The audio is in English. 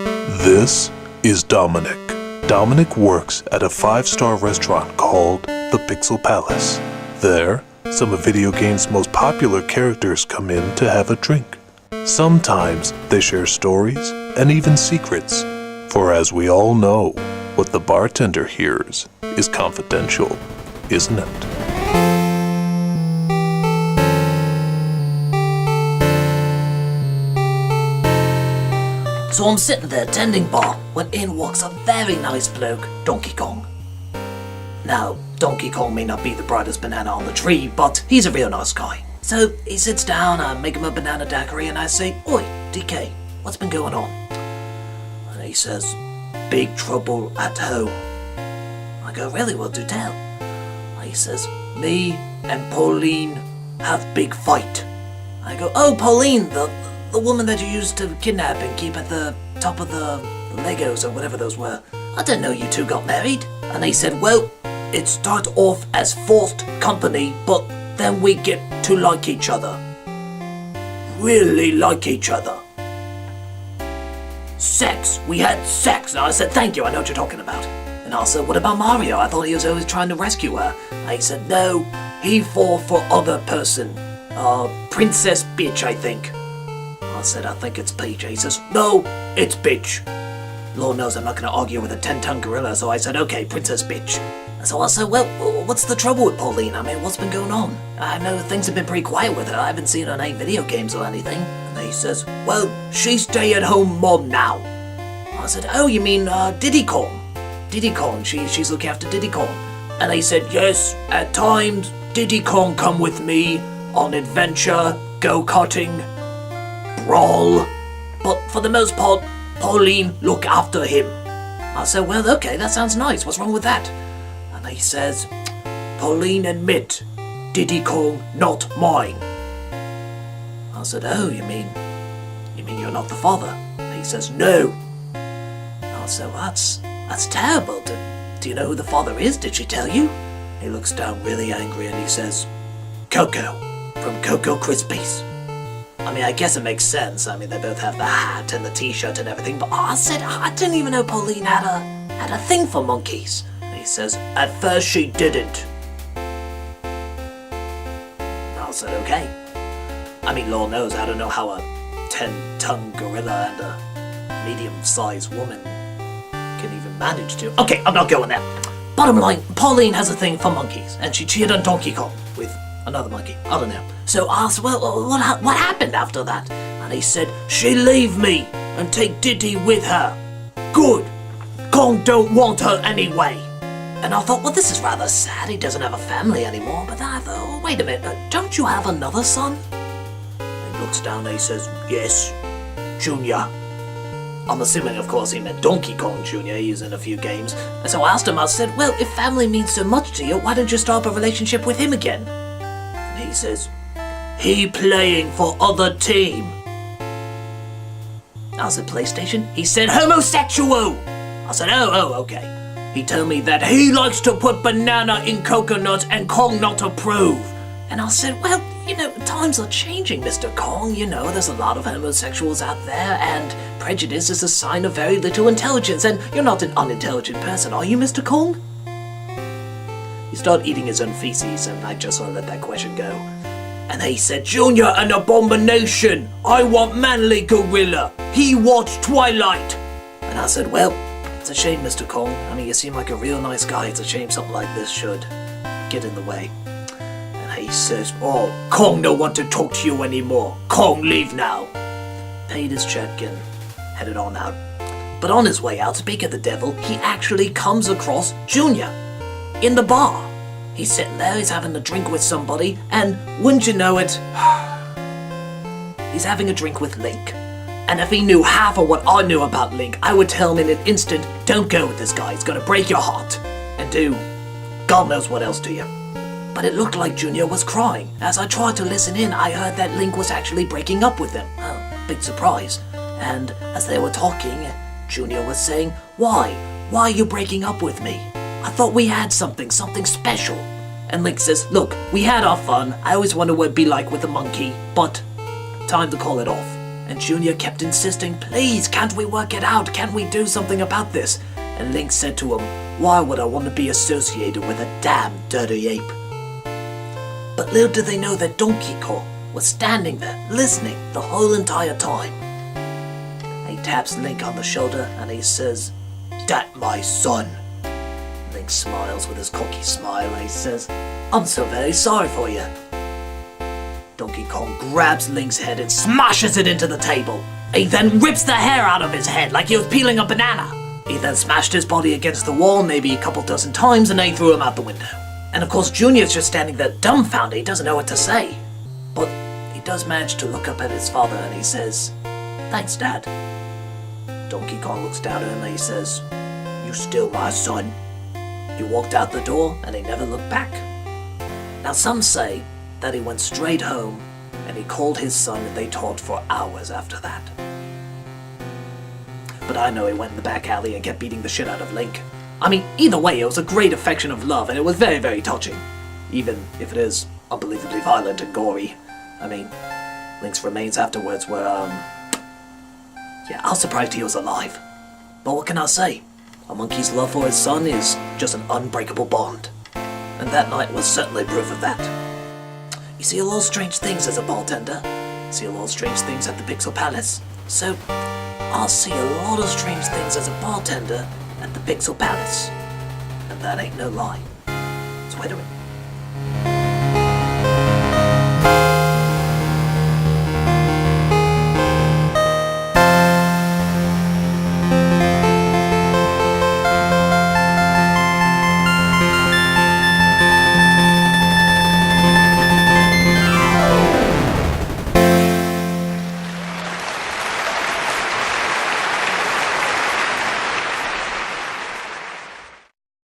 This is Dominic. Dominic works at a 5-star restaurant called the Pixel Palace. There, some of video games' most popular characters come in to have a drink. Sometimes they share stories and even secrets, for as we all know, what the bartender hears is confidential, isn't it? So I'm sitting there tending bar when in walks a very nice bloke, Donkey Kong. Now, Donkey Kong may not be the brightest banana on the tree, but he's a real nice guy. So he sits down, I make him a banana daiquiri, and I say, "Oi, DK, what's been going on?" And he says, "Big trouble at home." I go, "Really? Well, do tell." And he says, "Me and Pauline have big fight." I go, "Oh, Pauline, the woman that you used to kidnap and keep at the top of the Legos or whatever those were. I didn't know you two got married." And he said, "Well, it started off as forced company, but then we get to like each other. Really like each other. Sex. We had sex." And I said, "Thank you, I know what you're talking about." And I said, "What about Mario? I thought he was always trying to rescue her." And he said, "No, he fought for other person. Princess Bitch, I think." I said, "I think it's Peach." He says, "No, it's Bitch." Lord knows I'm not going to argue with a 10-ton gorilla, so I said, "Okay, Princess Bitch." So I said, "Well, what's the trouble with Pauline? I mean, what's been going on? I know things have been pretty quiet with her. I haven't seen her in any video games or anything." And he says, "Well, she's stay-at-home mom now." I said, "Oh, you mean Diddy Kong? Diddy Kong, she's looking after Diddy Kong." And he said, "Yes, at times Diddy Kong come with me on adventure, go-karting, brawl, but for the most part, Pauline look after him." I said, "Well, okay, that sounds nice. What's wrong with that?" And he says, "Pauline admit, Diddy Kong not mine." I said, "Oh, you mean you're not the father?" And he says, "No." I said, "Well, that's terrible. Do you know who the father is? Did she tell you?" He looks down really angry and he says, "Coco, from Coco Krispies." I mean, I guess it makes sense. I mean, they both have the hat and the t-shirt and everything, but I said, I didn't even know Pauline had a thing for monkeys. And he says, "At first she didn't." I said, "Okay." I mean, Lord knows, I don't know how a 10-ton gorilla and a medium-sized woman can even manage to. Okay, I'm not going there. Bottom line, Pauline has a thing for monkeys, and she cheated on Donkey Kong with another monkey. I don't know. So I asked, "Well, what happened after that?" And he said, "She leave me and take Diddy with her. Good. Kong don't want her anyway." And I thought, well, this is rather sad. He doesn't have a family anymore. But then I thought, oh, wait a minute, don't you have another son? He looks down and he says, "Yes, Junior." I'm assuming, of course, he meant Donkey Kong Jr. He's in a few games. And so I asked him, I said, "Well, if family means so much to you, why don't you start a relationship with him again?" And he says, "He playing for other team." I said, "PlayStation?" He said, "Homosexual." I said, oh, okay. He told me that he likes to put banana in coconut and Kong not approve. And I said, "Well, times are changing, Mr. Kong. There's a lot of homosexuals out there, and prejudice is a sign of very little intelligence, and you're not an unintelligent person, are you, Mr. Kong?" He started eating his own feces, and I just want to let that question go. And he said, "Junior, an abomination. I want manly gorilla. He watched Twilight." And I said, "Well, it's a shame, Mr. Kong. I mean, you seem like a real nice guy. It's a shame something like this should get in the way." He says, "Oh, Kong don't want to talk to you anymore. Kong, leave now." Paid his check and headed on out. But on his way out, speak of the devil, he actually comes across Junior in the bar. He's sitting there, he's having a drink with somebody, and wouldn't you know it, he's having a drink with Link. And if he knew half of what I knew about Link, I would tell him in an instant, "Don't go with this guy, he's gonna break your heart." And do God knows what else to you. But it looked like Junior was crying. As I tried to listen in, I heard that Link was actually breaking up with him. Oh, big surprise. And as they were talking, Junior was saying, Why are you breaking up with me? I thought we had something special." And Link says, "Look, we had our fun. I always wondered what it'd be like with a monkey, but time to call it off." And Junior kept insisting, please, can't we work it out? Can't we do something about this? And Link said to him, why would I want to be associated with a damn dirty ape? But little did they know that Donkey Kong was standing there, listening the whole entire time. He taps Link on the shoulder and he says, that my son. Link smiles with his cocky smile and he says, I'm so very sorry for you. Donkey Kong grabs Link's head and smashes it into the table. He then rips the hair out of his head like he was peeling a banana. He then smashed his body against the wall maybe a couple dozen times and then he threw him out the window. And of course Junior's just standing there dumbfounded, he doesn't know what to say. But he does manage to look up at his father and he says, thanks, Dad. Donkey Kong looks down at him and he says, you still my son. He walked out the door and he never looked back. Now some say that he went straight home and he called his son and they talked for hours after that. But I know he went in the back alley and kept beating the shit out of Link. I mean, either way, it was a great affection of love and it was very, very touching. Even if it is unbelievably violent and gory. I mean, Link's remains afterwards were, yeah, I was surprised he was alive. But what can I say? A monkey's love for his son is just an unbreakable bond. And that night was certainly proof of that. You see a lot of strange things as a bartender. You see a lot of strange things at the Pixel Palace. So, I'll see a lot of strange things as a bartender at the Pixel Palace. And that ain't no lie. So where do we...